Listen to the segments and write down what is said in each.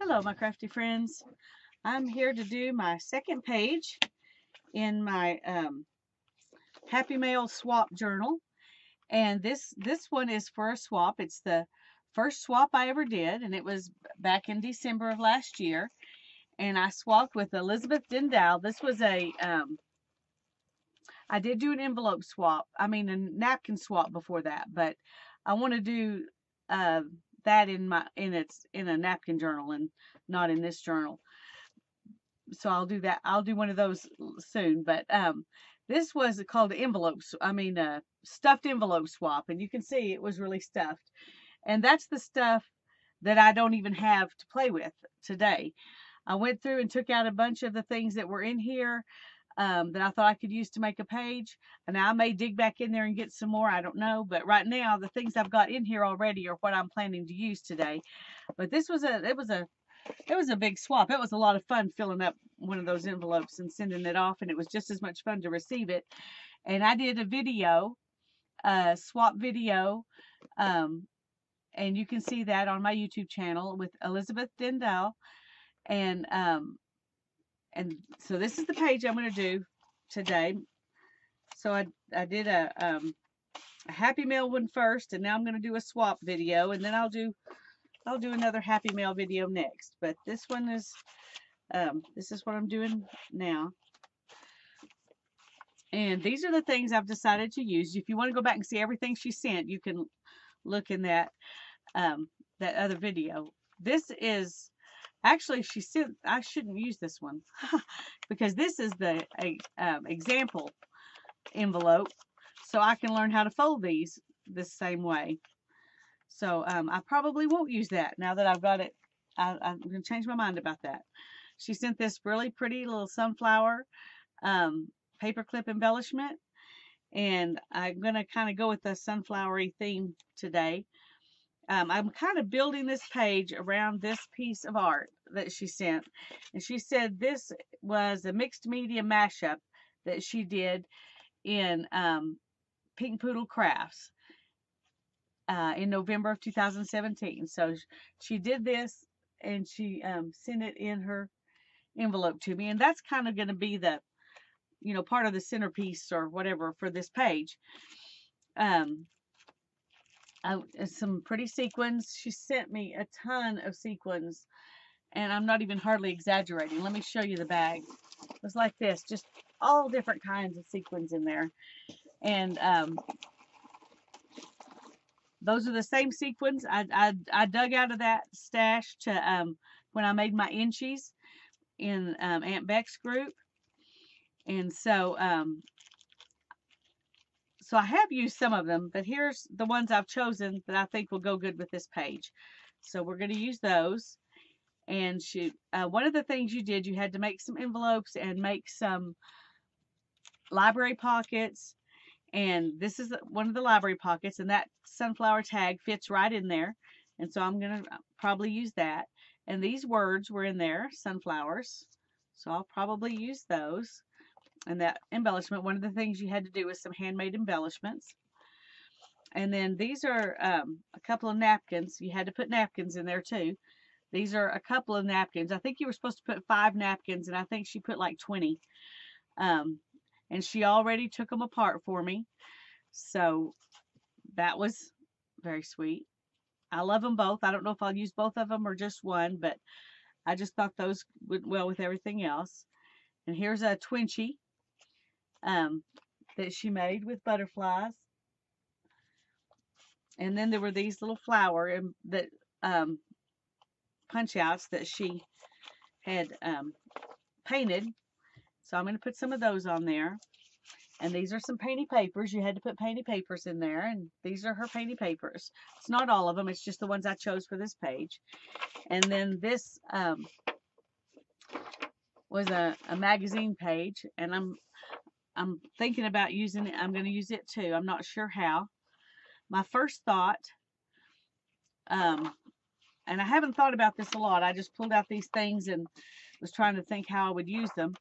Hello, my crafty friends. I'm here to do my second page in my Happy Mail swap journal, and this one is for a swap. It's the first swap I ever did, and it was back in December of last year. And I swapped with Elizabeth Dindal. This was I did do an envelope swap. I mean a napkin swap before that, but I want to do uh, that in a napkin journal and not in this journal. So I'll do that. I'll do one of those soon. But this was called envelopes. I mean, stuffed envelope swap, and you can see it was really stuffed. And that's the stuff that I don't even have to play with today. I went through and took out a bunch of the things that were in here that I thought I could use to make a page. And I may dig back in there and get some more. I don't know. But right now, the things I've got in here already are what I'm planning to use today. But it was a big swap. It was a lot of fun filling up one of those envelopes and sending it off, and it was just as much fun to receive it. And I did a video, a swap video, um, and you can see that on my YouTube channel with Elizabeth Dindal. And and so this is the page I'm going to do today. So I did a Happy Mail one first, and now I'm going to do a swap video, and then I'll do another Happy Mail video next. But this one is this is what I'm doing now. And these are the things I've decided to use. If you want to go back and see everything she sent, you can look in that other video. This is actually she sent. I shouldn't use this one because this is the example envelope, so I can learn how to fold these the same way. So I probably won't use that now that I've got it. I'm going to change my mind about that. She sent this really pretty little sunflower paperclip embellishment, and I'm going to kind of go with the sunflowery theme today. I'm kind of building this page around this piece of art that she sent, and she said this was a mixed media mashup that she did in Pink Poodle Crafts in November of 2017. So she did this, and she sent it in her envelope to me, and that's kind of going to be the part of the centerpiece or whatever for this page. Some pretty sequins. She sent me a ton of sequins, and I'm not even hardly exaggerating. Let me show you the bag. It was like this, just all different kinds of sequins in there. And those are the same sequins I dug out of that stash to when I made my inchies in Aunt Beck's group. And so so I have used some of them, but here's the ones I've chosen that I think will go good with this page. So we're going to use those. And one of the things you did, you had to make some envelopes and make some library pockets. And this is one of the library pockets, and that sunflower tag fits right in there. And so I'm going to probably use that. And these words were in there, sunflowers. So I'll probably use those. And that embellishment, one of the things you had to do was some handmade embellishments. And then these are a couple of napkins. You had to put napkins in there too. These are a couple of napkins. I think you were supposed to put 5 napkins, and I think she put like 20. And she already took them apart for me. So that was very sweet. I love them both. I don't know if I'll use both of them or just one, but I just thought those went well with everything else. And here's a Twinchie that she made with butterflies. And then there were these little flower that punch outs that she had painted. So I'm going to put some of those on there. And these are some painty papers. You had to put painty papers in there. And these are her painty papers. It's not all of them. It's just the ones I chose for this page. And then this was a magazine page. And I'm thinking about using it. I'm going to use it too. I'm not sure how. My first thought, and I haven't thought about this a lot. I just pulled out these things and was trying to think how I would use them.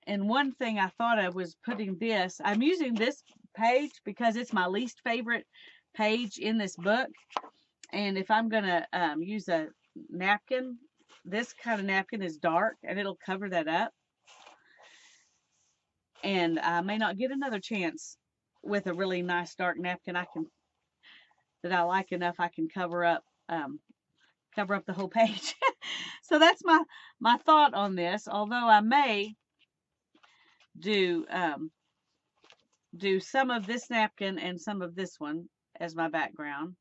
And one thing I thought of was putting this. I'm using this page because it's my least favorite page in this book. And if I'm going to use a napkin, this kind of napkin is dark and it'll cover that up. And I may not get another chance with a really nice dark napkin that I like enough I can cover up the whole page. So that's my thought on this. Although I may do do some of this napkin and some of this one as my background.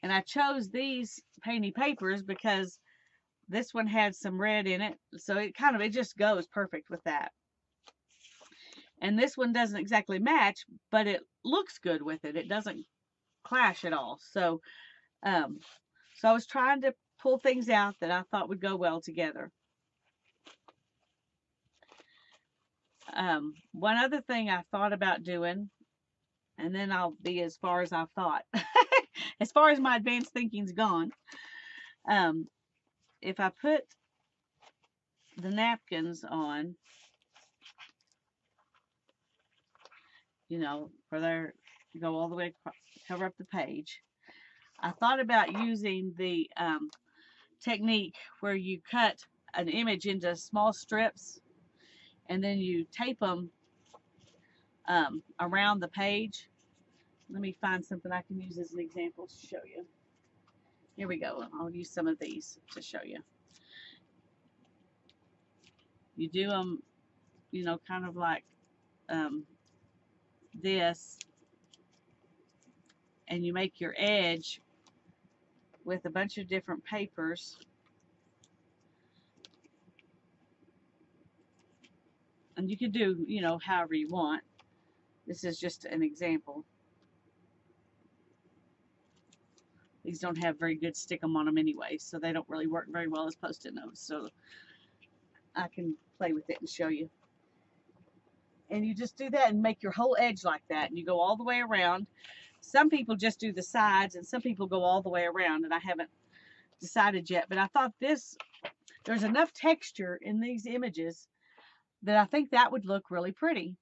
And I chose these painty papers because this one had some red in it, so it just goes perfect with that. And this one doesn't exactly match, but it looks good with it. It doesn't clash at all. So so I was trying to pull things out that I thought would go well together. One other thing I thought about doing, and then I'll be as far as I've thought, as far as my advanced thinking's gone. If I put the napkins on, you know, for their go all the way across, cover up the page. I thought about using the technique where you cut an image into small strips and then you tape them around the page. Let me find something I can use as an example to show you. Here we go. I'll use some of these to show you. You do them, you know, kind of like this, and you make your edge with a bunch of different papers. And you can do, you know, however you want. This is just an example. These don't have very good stick-em on them anyway, so they don't really work very well as post-it notes. So I can play with it and show you. And you just do that and make your whole edge like that. And you go all the way around. Some people just do the sides, and some people go all the way around, and I haven't decided yet. But I thought there's enough texture in these images that I think that would look really pretty.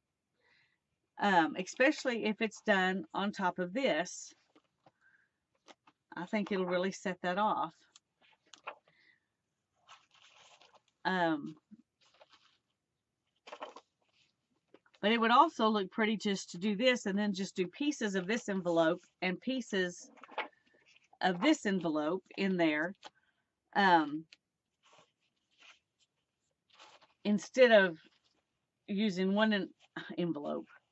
Especially if it's done on top of this. I think it'll really set that off. But it would also look pretty just to do this and then just do pieces of this envelope and pieces of this envelope in there. Instead of using one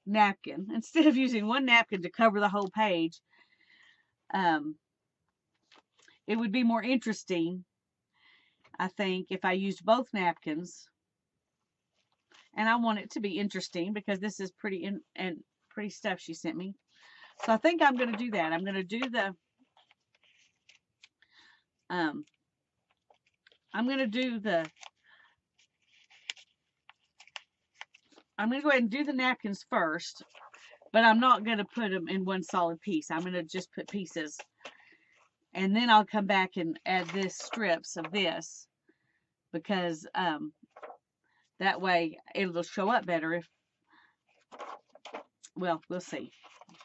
napkin, instead of using one napkin to cover the whole page, it would be more interesting, I think, if I used both napkins. And I want it to be interesting because this is pretty stuff she sent me. So I think I'm going to do that. I'm going to do the I'm going to go ahead and do the napkins first, but I'm not going to put them in one solid piece. I'm going to just put pieces. And then I'll come back and add this strips of this because that way it'll show up better if, well, we'll see.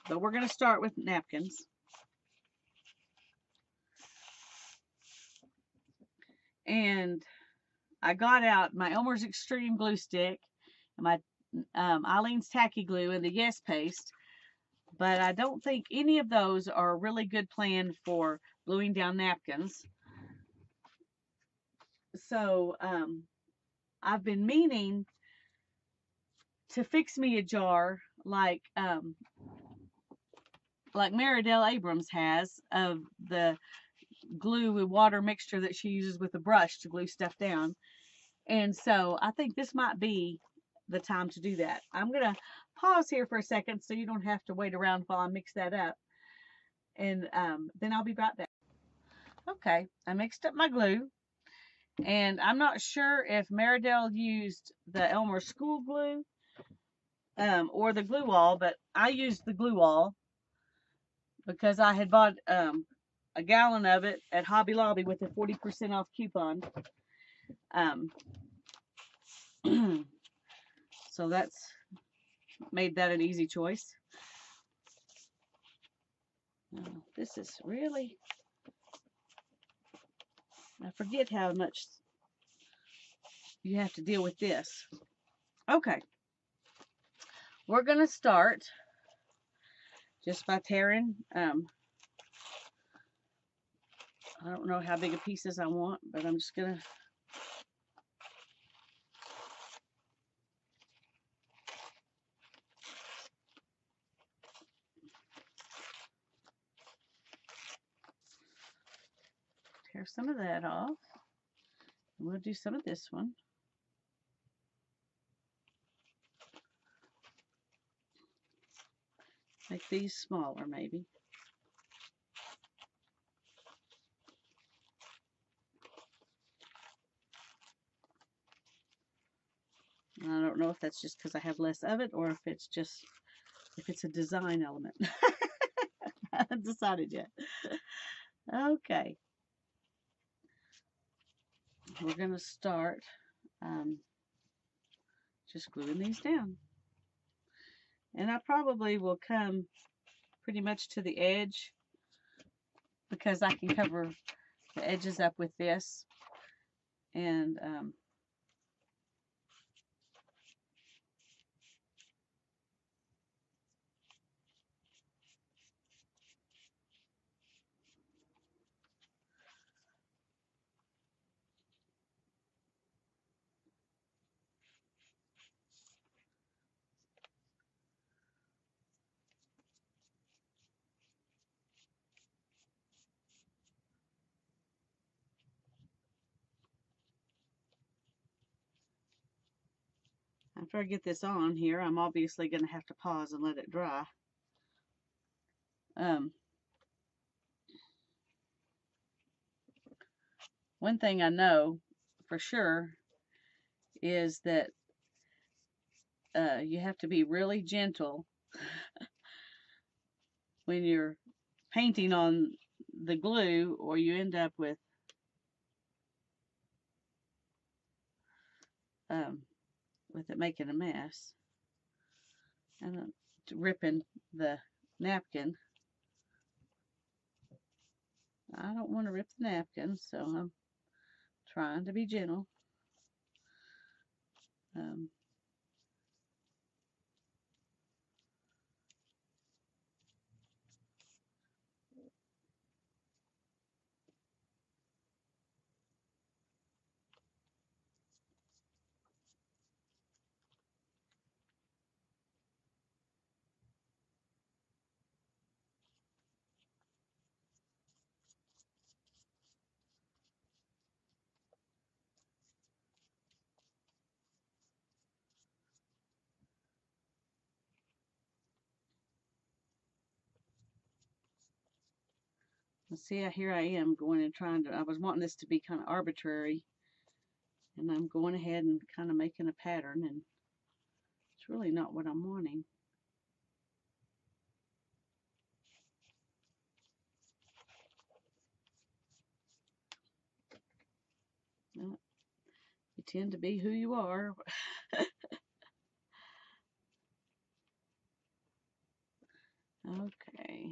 But we're going to start with napkins. And I got out my Elmer's Extreme glue stick, and my Eileen's Tacky Glue, and the Yes Paste. But I don't think any of those are a really good plan for gluing down napkins. So I've been meaning to fix me a jar like Maridelle Abrams has of the glue with water mixture that she uses with a brush to glue stuff down. And so I think this might be the time to do that. I'm going to pause here for a second so you don't have to wait around while I mix that up. And then I'll be right back. Okay, I mixed up my glue. And I'm not sure if Maridelle used the Elmer School glue or the glue wall, but I used the glue wall because I had bought a gallon of it at Hobby Lobby with a 40% off coupon. So that's made that an easy choice. This is really, I forget how much you have to deal with this. Okay, we're going to start just by tearing, I don't know how big of pieces I want, but I'm just going to tear some of that off. We'll do some of this one. Make these smaller, maybe. I don't know if that's just because I have less of it or if it's just, if it's a design element. I haven't decided yet. Okay. We're going to start just gluing these down. And I probably will come pretty much to the edge because I can cover the edges up with this. And after I get this on here, I'm obviously going to have to pause and let it dry. One thing I know for sure is that you have to be really gentle when you're painting on the glue, or you end up with it making a mess and ripping the napkin. I don't want to rip the napkin, so I'm trying to be gentle. See, here I am going and trying to, I was wanting this to be kind of arbitrary, and I'm going ahead and kind of making a pattern, and it's really not what I'm wanting. Well, you tend to be who you are. Okay.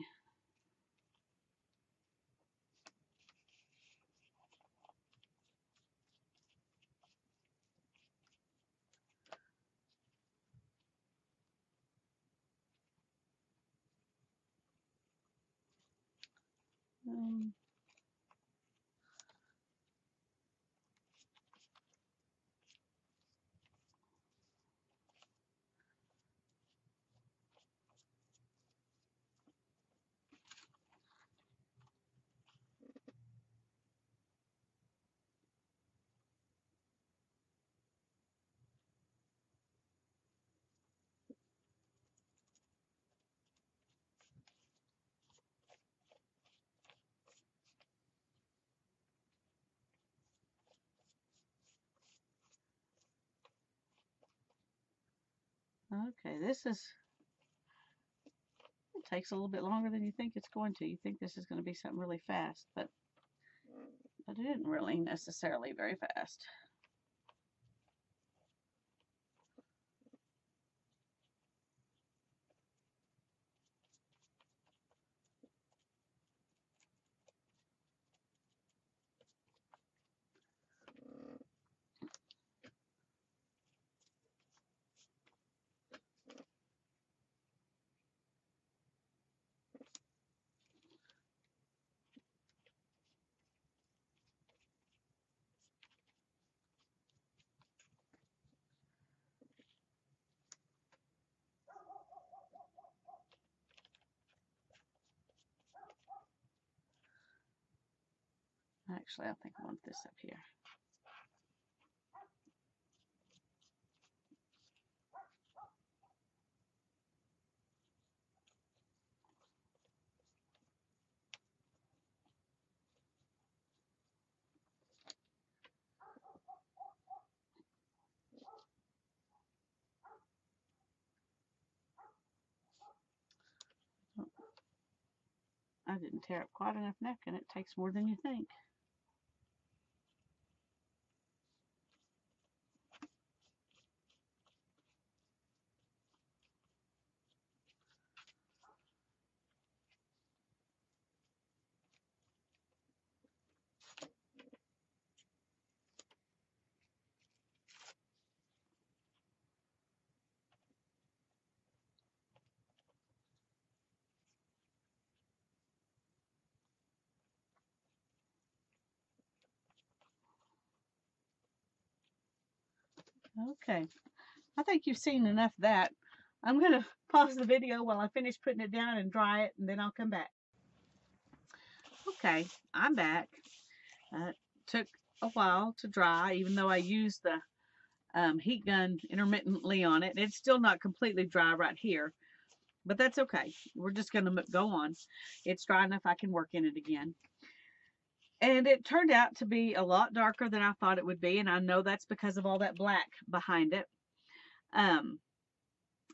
Okay, this is, it takes a little bit longer than you think it's going to. You think this is going to be something really fast, but it isn't really necessarily very fast. . Actually, I think I want this up here. I didn't tear up quite enough napkin. It takes more than you think. Okay, I think you've seen enough of that. I'm going to pause the video while I finish putting it down and dry it, and then I'll come back. Okay, I'm back. Took a while to dry, even though I used the heat gun intermittently on it. It's still not completely dry right here, but that's okay. We're just going to go on. It's dry enough I can work in it again. And it turned out to be a lot darker than I thought it would be, and I know that's because of all that black behind it.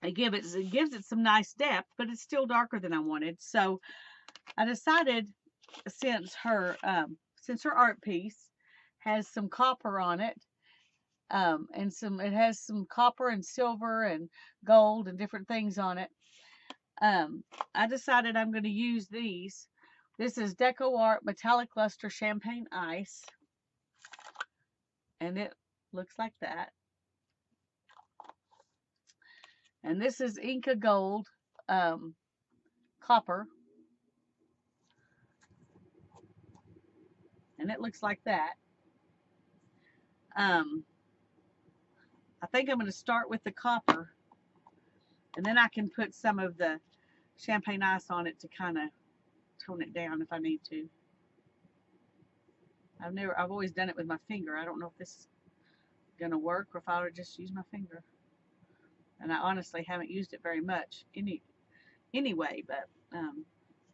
It gives it some nice depth, but it's still darker than I wanted. So I decided, since her art piece has some copper on it, and it has some copper and silver and gold and different things on it. I decided I'm going to use these. This is Deco Art Metallic Luster Champagne Ice, and it looks like that. And this is Inca Gold Copper, and it looks like that. I think I'm going to start with the copper, and then I can put some of the champagne ice on it to kind of tone it down if I need to. I've always done it with my finger. I don't know if this is going to work or if I would just use my finger. And I honestly haven't used it very much anyway, but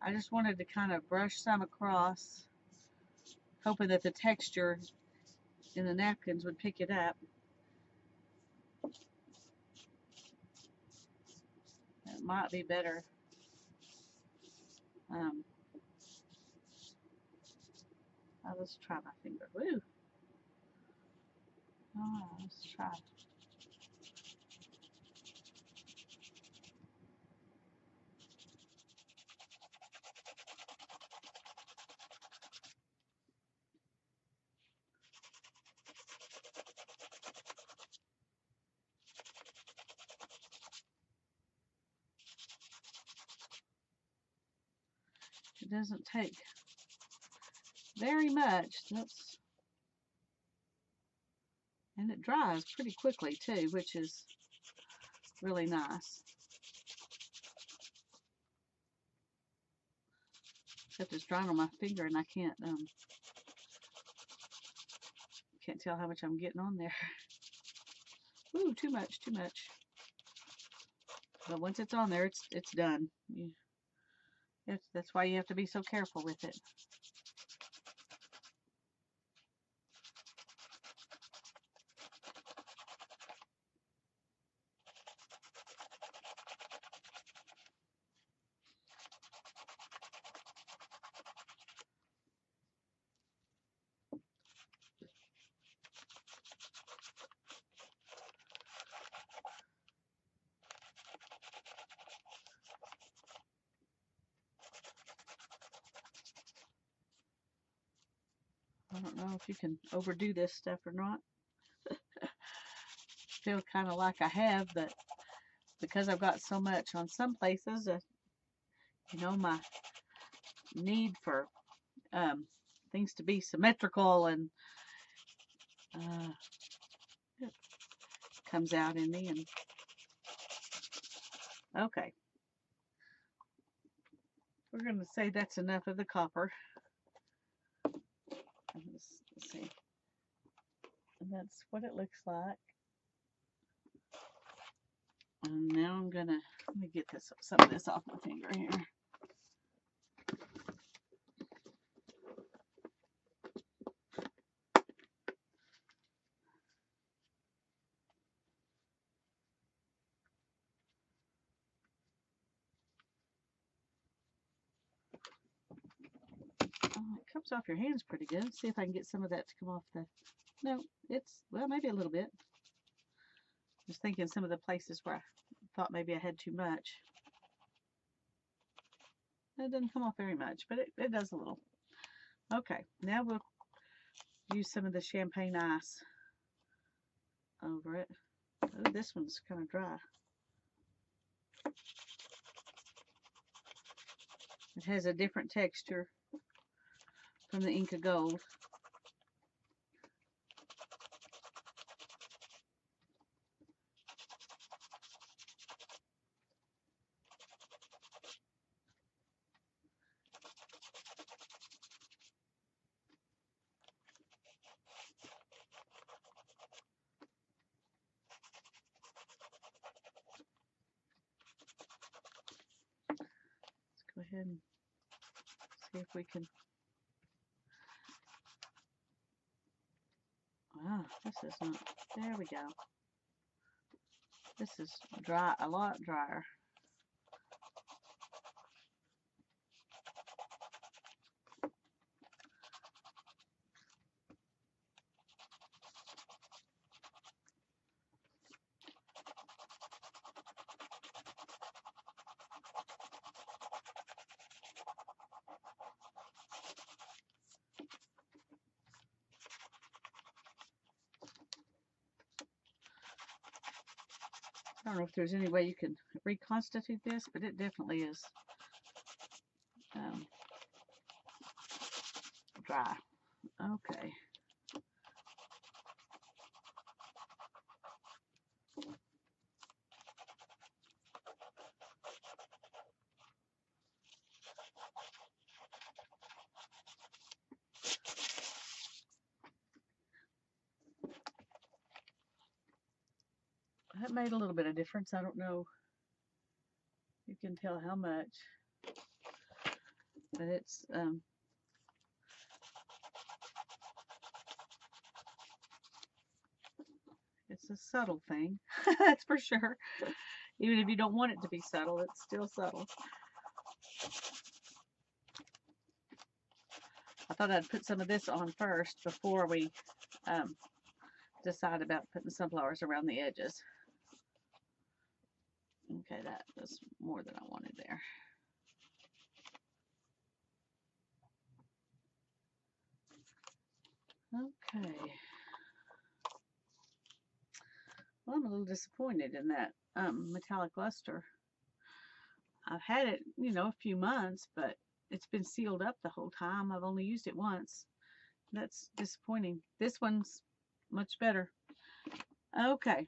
I just wanted to kind of brush some across, hoping that the texture in the napkins would pick it up. It might be better. Let's try my finger. Woo! Oh, let's try. It doesn't take very much. And it dries pretty quickly too, which is really nice. Except it's drying on my finger and I can't tell how much I'm getting on there. Ooh, too much. But once it's on there, it's done. That's why you have to be so careful with it. I don't know if you can overdo this stuff or not. Feel kind of like I have, but because I've got so much on some places, you know, my need for things to be symmetrical and it comes out in me. And okay, we're going to say that's enough of the copper. Let's see. And that's what it looks like. And now I'm gonna, let me get some of this off my finger here. Oh, it comes off your hands pretty good. See if I can get some of that to come off the, no, it's, well, maybe a little bit. Just thinking some of the places where I thought maybe I had too much. It doesn't come off very much, but it does a little. Okay, now we'll use some of the champagne ice over it. Oh, this one's kind of dry. It has a different texture from the Inca Gold. Let's go ahead and see if we can. Wow, this is not, there we go. This is dry, a lot drier. I don't know if there's any way you can reconstitute this, but it definitely is dry. Okay. That made a little bit of difference. I don't know. You can tell how much, but it's a subtle thing. That's for sure. Even if you don't want it to be subtle, it's still subtle. I thought I'd put some of this on first before we decide about putting sunflowers around the edges. Okay, that was more than I wanted there. Okay. Well, I'm a little disappointed in that metallic luster. I've had it, you know, a few months, but it's been sealed up the whole time. I've only used it once. That's disappointing. This one's much better. Okay.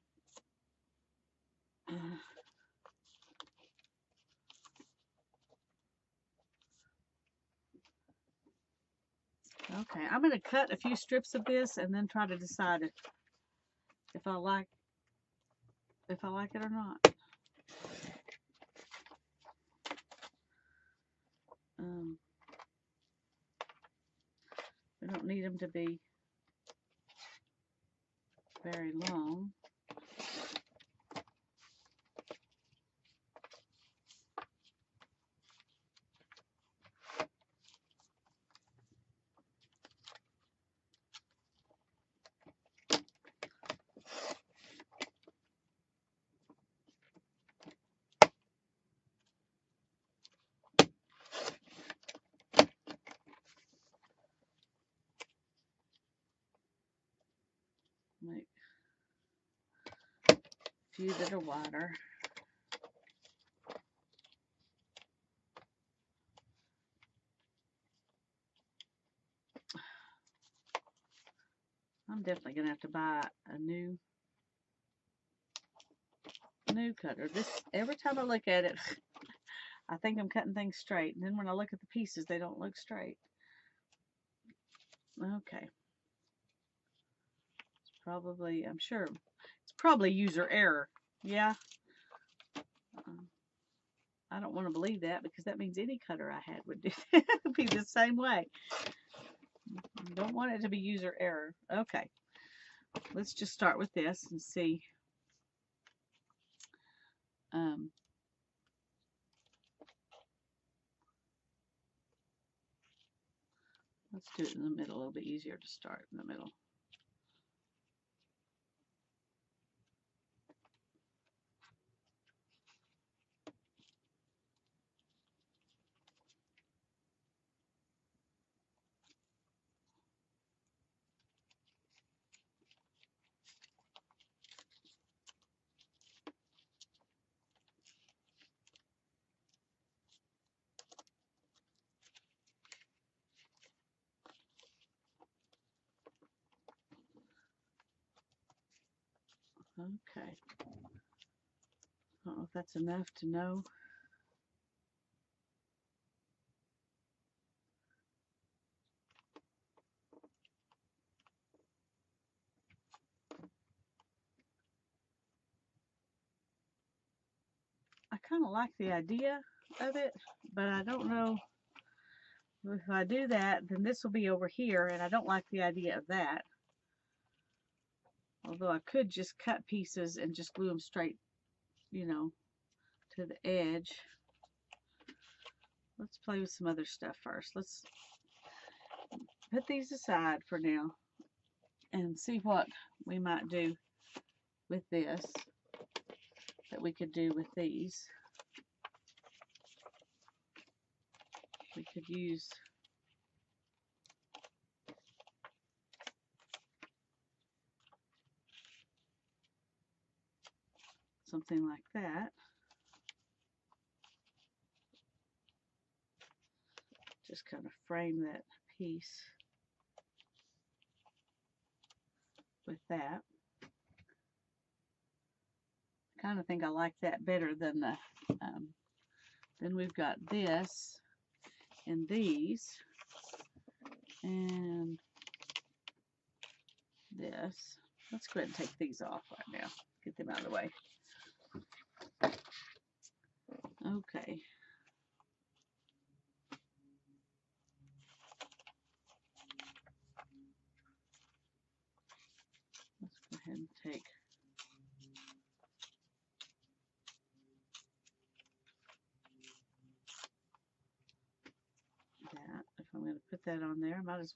Okay, I'm going to cut a few strips of this and then try to decide if I like it or not. We don't need them to be very long. Make a few that are wider. I'm definitely going to have to buy a new cutter. This, every time I look at it, I think I'm cutting things straight. And then when I look at the pieces, they don't look straight. Okay. It's probably, I'm sure, it's probably user error. Yeah. I don't want to believe that because that means any cutter I had would do be the same way. Don't want it to be user error. Okay. Let's just start with this and see. Let's do it in the middle. It'll be easier to start in the middle. Okay. I don't know if that's enough to know. I kind of like the idea of it, but I don't know if I do that, then this will be over here, and I don't like the idea of that. Although I could just cut pieces and just glue them straight, you know, to the edge. Let's play with some other stuff first. Let's put these aside for now and see what we might do with this that we could do with these. We could use something like that. Just kind of frame that piece with that. I kind of think I like that better than the, then we've got this and these and this. Let's go ahead and take these off right now. Get them out of the way. Okay. Let's go ahead and take that. If I'm going to put that on there, I might as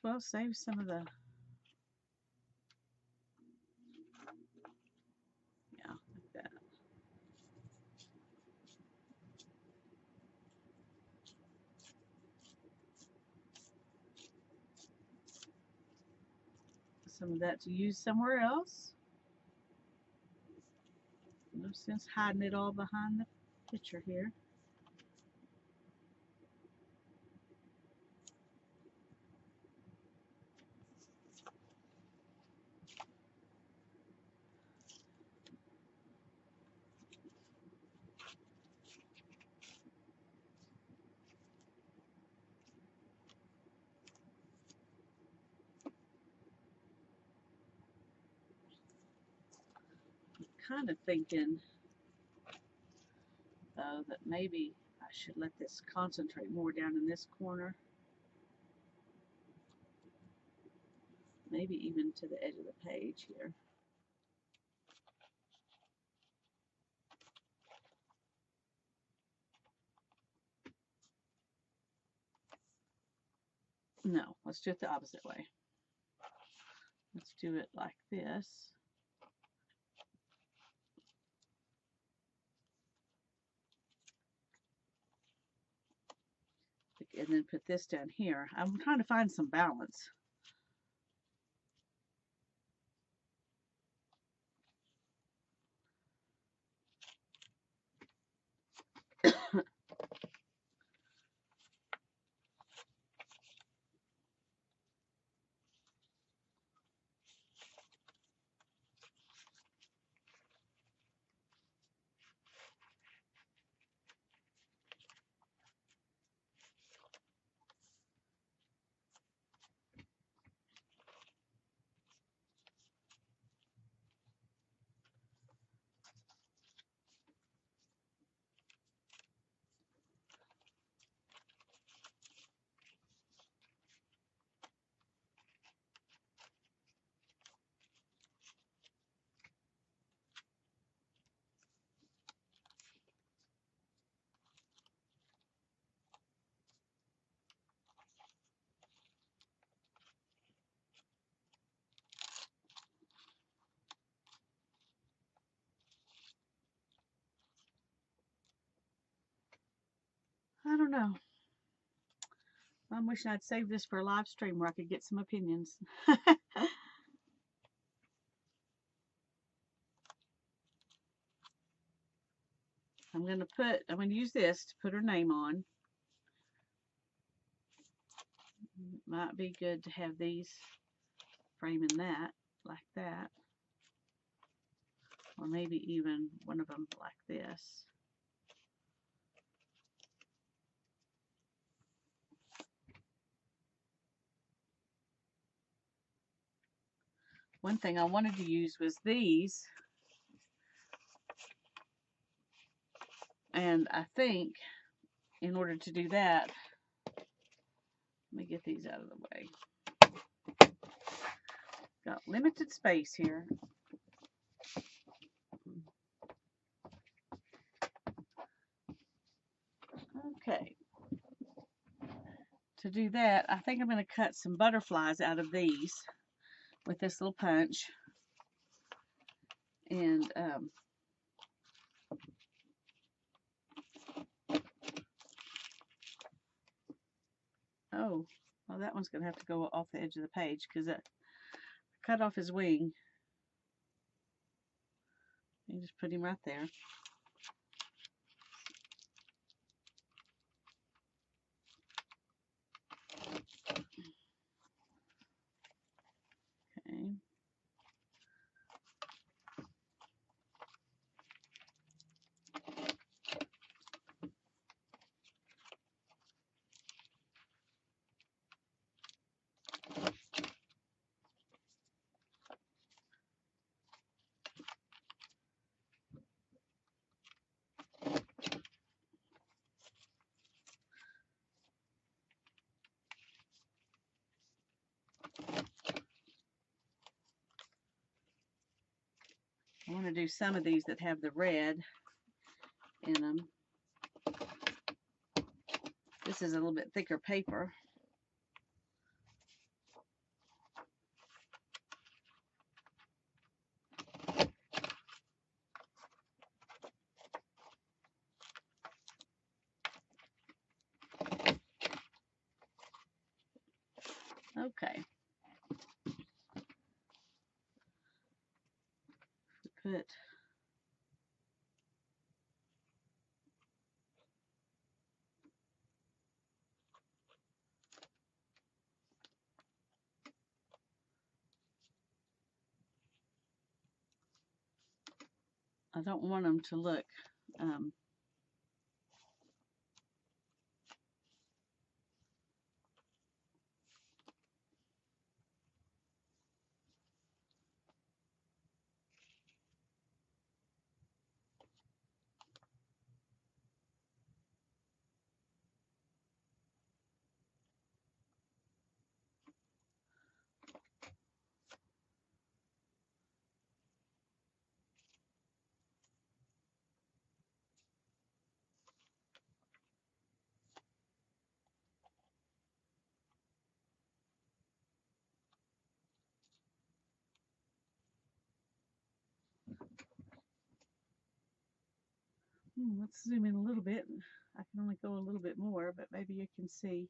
well save some of the, yeah, like that. Some of that to use somewhere else. No sense hiding it all behind the picture here. Kind of thinking, though, that maybe I should let this concentrate more down in this corner. Maybe even to the edge of the page here. No, let's do it the opposite way. Let's do it like this. And then put this down here. I'm trying to find some balance. don't know. I'm wishing I'd saved this for a live stream where I could get some opinions. I'm going to use this to put her name on. It might be good to have these framing that, like that. Or maybe even one of them like this. One thing I wanted to use was these. And I think in order to do that, let me get these out of the way. Got limited space here. Okay. To do that, I think I'm going to cut some butterflies out of these with this little punch. And oh, well, that one's going to have to go off the edge of the page because I cut off his wing. You just put him right there. Okay. I want to do some of these that have the red in them. This is a little bit thicker paper. Okay. Put I don't want them to look let's zoom in a little bit. I can only go a little bit more, but maybe you can see.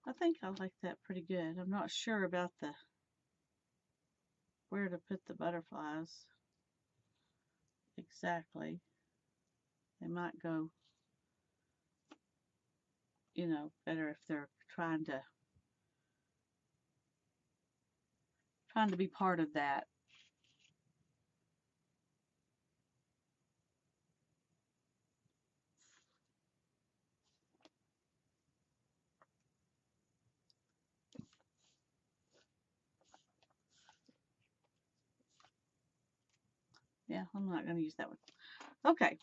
I think I like that pretty good. I'm not sure about where to put the butterflies exactly. They might go, you know, better if they're trying to be part of that. Yeah, I'm not going to use that one. Okay,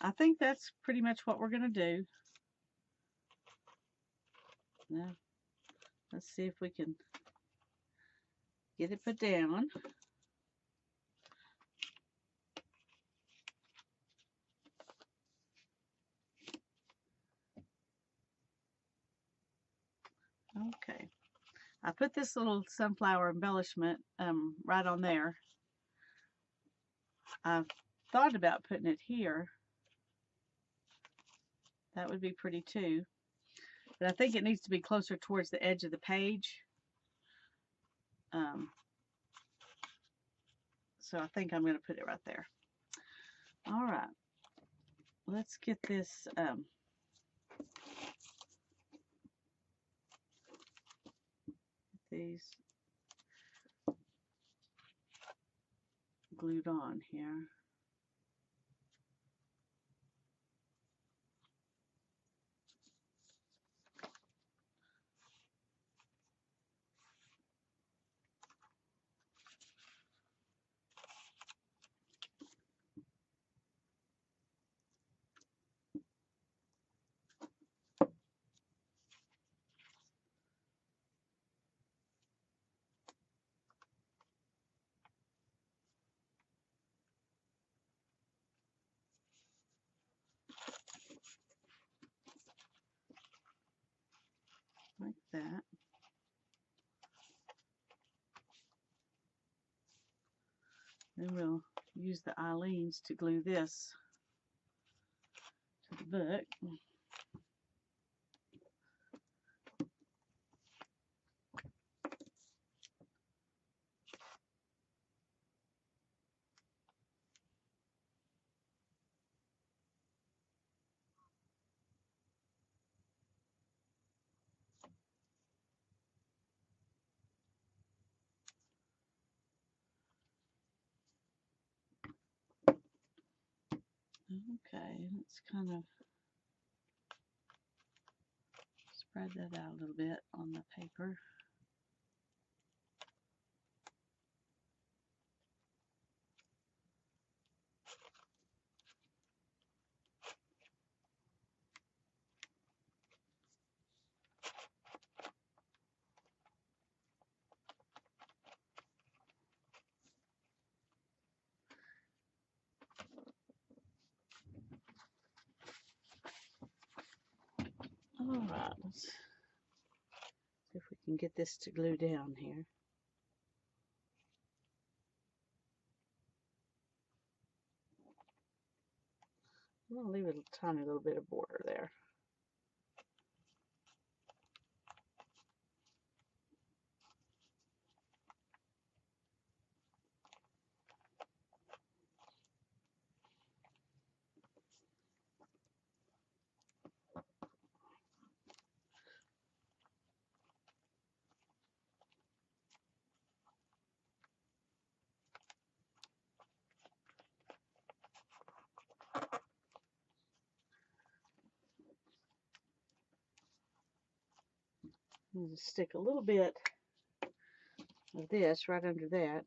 I think that's pretty much what we're going to do. Now, let's see if we can get it put down. Okay. I put this little sunflower embellishment right on there. I've thought about putting it here. That would be pretty too. But I think it needs to be closer towards the edge of the page. So I think I'm going to put it right there. All right. Let's get this these glued on here. Like that. Then we'll use the Eileen's to glue this to the book. Okay, let's kind of spread that out a little bit on the paper. All right, let's see if we can get this to glue down here. I'm going to leave a tiny little bit of border there. I'm going to stick a little bit of this right under that.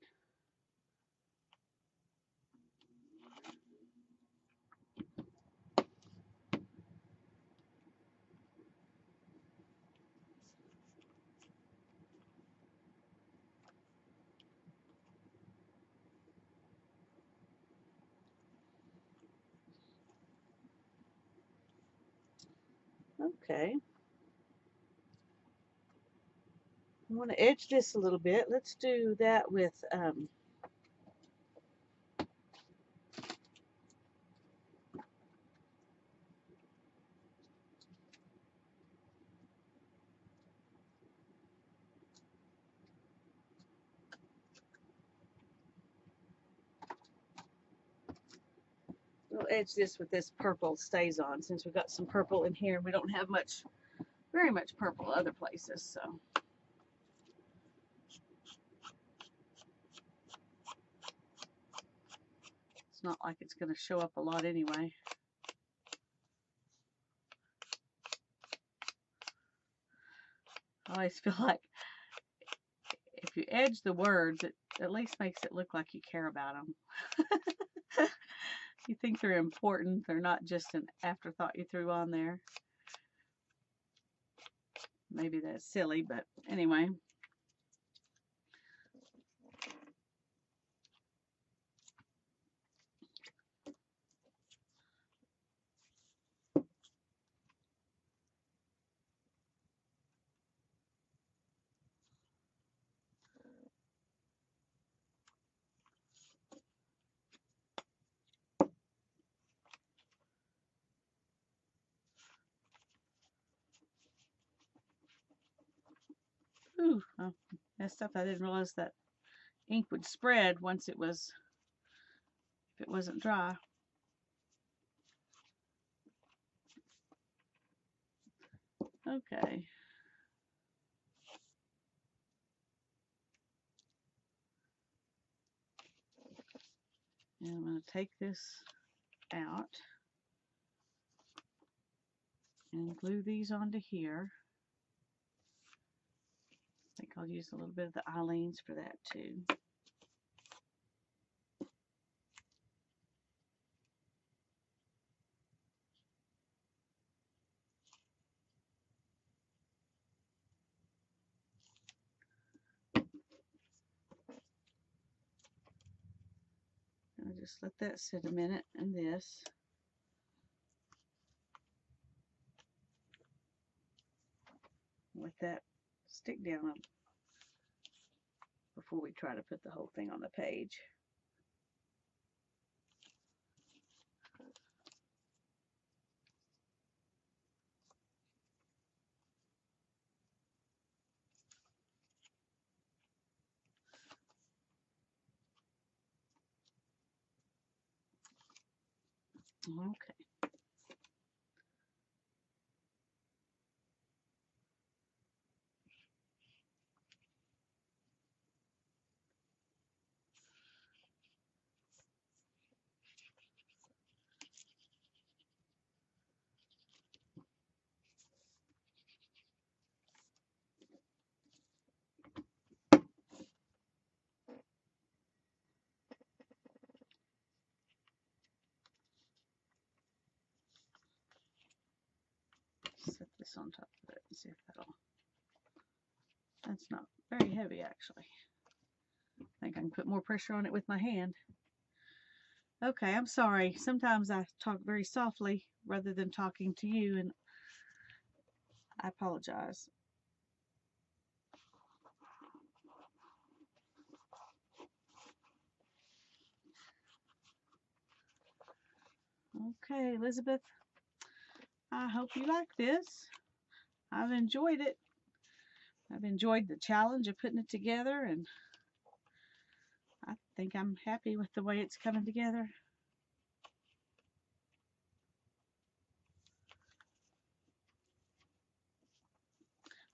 Okay. I want to edge this a little bit. Let's do that with we'll edge this with this purple stays on, since we've got some purple in here. We don't have very much purple other places, so. It's not like it's going to show up a lot anyway. I always feel like if you edge the words, it at least makes it look like you care about them. You think they're important. They're not just an afterthought you threw on there. Maybe that's silly, but anyway. Oh, messed up. I didn't realize that ink would spread once it was, if it wasn't dry. Okay. And I'm going to take this out and glue these onto here. I think I'll use a little bit of the Eileen's for that too. I'll just let that sit a minute in this. Let that stick down before we try to put the whole thing on the page. Okay. Set this on top of it and see if that'll, that's not very heavy actually. I think I can put more pressure on it with my hand. Okay, I'm sorry. Sometimes I talk very softly rather than talking to you, and I apologize. Okay, Elizabeth, I hope you like this. I've enjoyed it. I've enjoyed the challenge of putting it together, and I think I'm happy with the way it's coming together.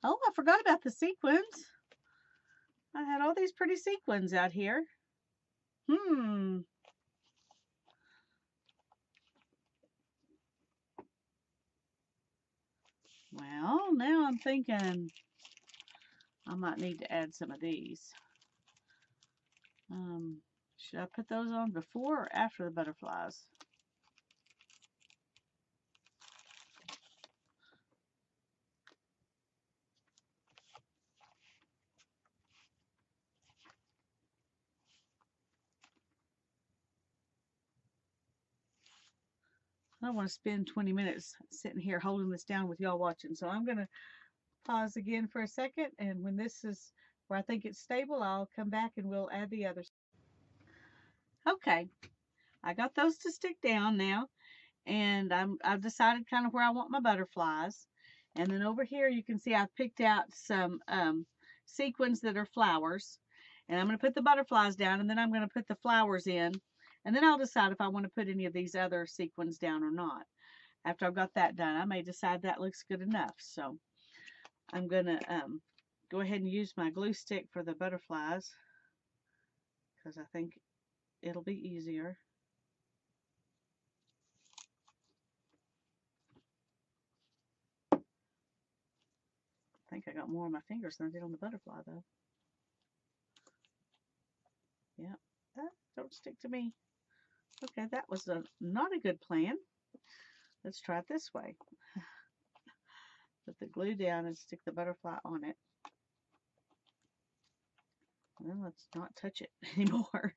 Oh, I forgot about the sequins. I had all these pretty sequins out here. Well, now I'm thinking I might need to add some of these. Should I put those on before or after the butterflies? I don't want to spend 20 minutes sitting here holding this down with y'all watching, so I'm going to pause again for a second, and when this is where I think it's stable, I'll come back and we'll add the others. Okay, I got those to stick down now, and I've decided kind of where I want my butterflies. And then over here you can see I've picked out some sequins that are flowers, and I'm going to put the butterflies down, and then I'm going to put the flowers in, and then I'll decide if I want to put any of these other sequins down or not. After I've got that done, I may decide that looks good enough. So I'm going to go ahead and use my glue stick for the butterflies because I think it'll be easier. I think I got more on my fingers than I did on the butterfly though. Yeah, don't stick to me. Okay, that was not a good plan. Let's try it this way. Put the glue down and stick the butterfly on it. Well, let's not touch it anymore.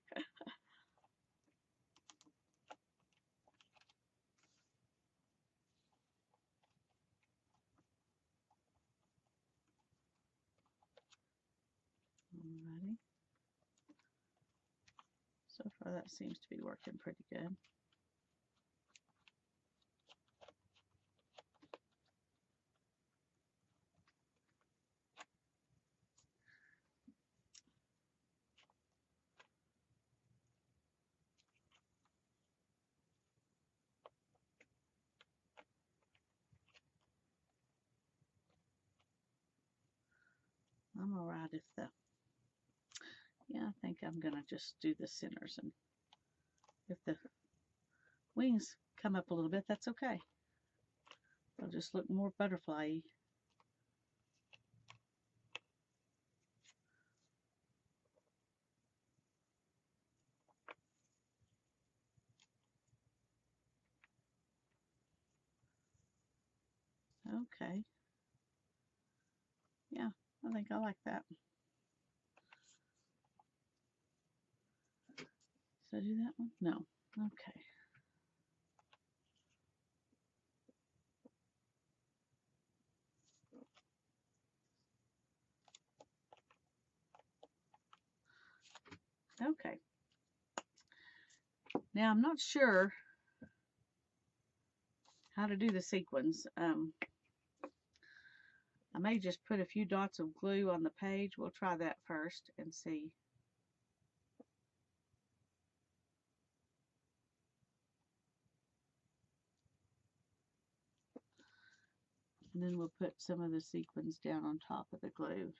Alrighty. So far that seems to be working pretty good. I'm alright if yeah, I think I'm gonna just do the centers, and if the wings come up a little bit, that's okay. They'll just look more butterfly-y. Okay. Yeah, I think I like that. Did I do that one? No. Okay. Okay. Now I'm not sure how to do the sequins. I may just put a few dots of glue on the page. We'll try that first and see. And then we'll put some of the sequins down on top of the glue.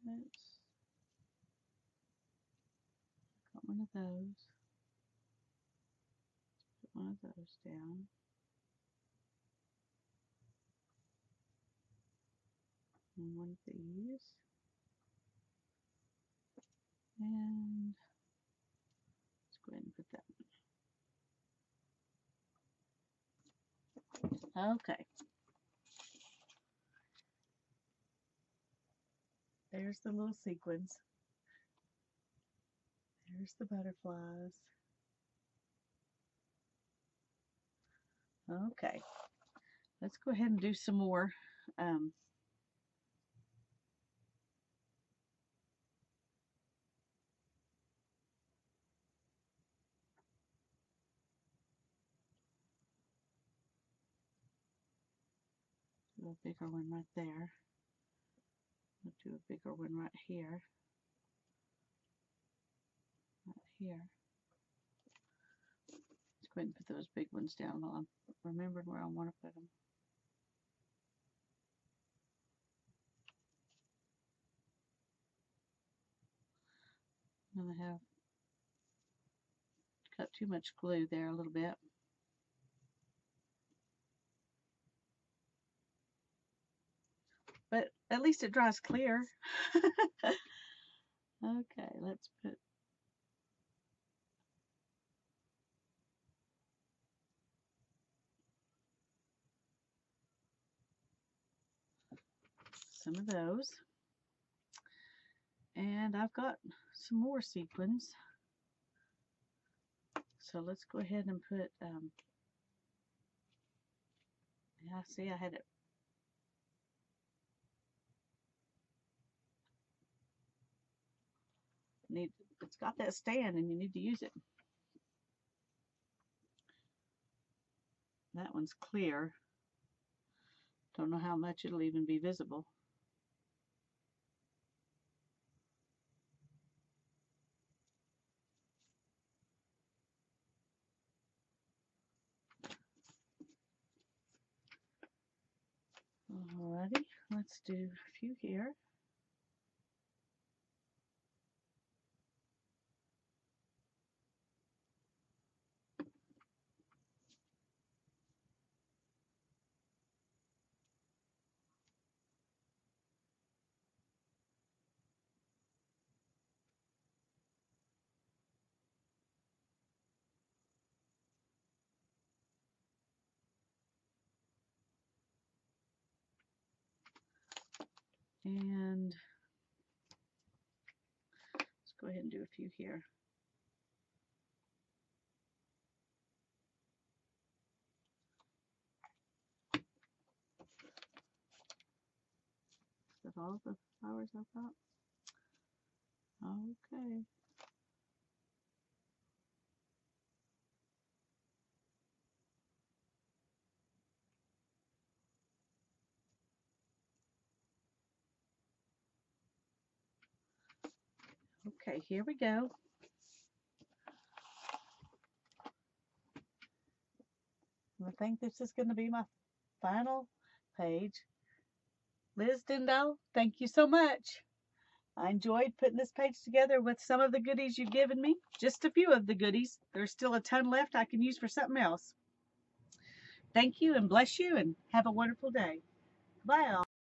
Oops. Got one of those. Put one of those down. And one of these. And let's go ahead and put that. Okay. There's the little sequins. There's the butterflies. Okay. Let's go ahead and do some more. Do a bigger one right there. I'll do a bigger one right here. Right here. Let's go ahead and put those big ones down while I'm remembering where I want to put them. And I have got too much glue there a little bit. But at least it dries clear. Okay, let's put some of those. And I've got some more sequins. So let's go ahead and put, yeah, see, I had it. It's got that stand and you need to use it. That one's clear. Don't know how much it'll even be visible. Alrighty, let's do a few here. And let's go ahead and do a few here. Is that all the flowers I've got? Okay. Okay, here we go. I think this is going to be my final page. Liz Dindal, thank you so much. I enjoyed putting this page together with some of the goodies you've given me. Just a few of the goodies. There's still a ton left I can use for something else. Thank you and bless you and have a wonderful day. Bye all.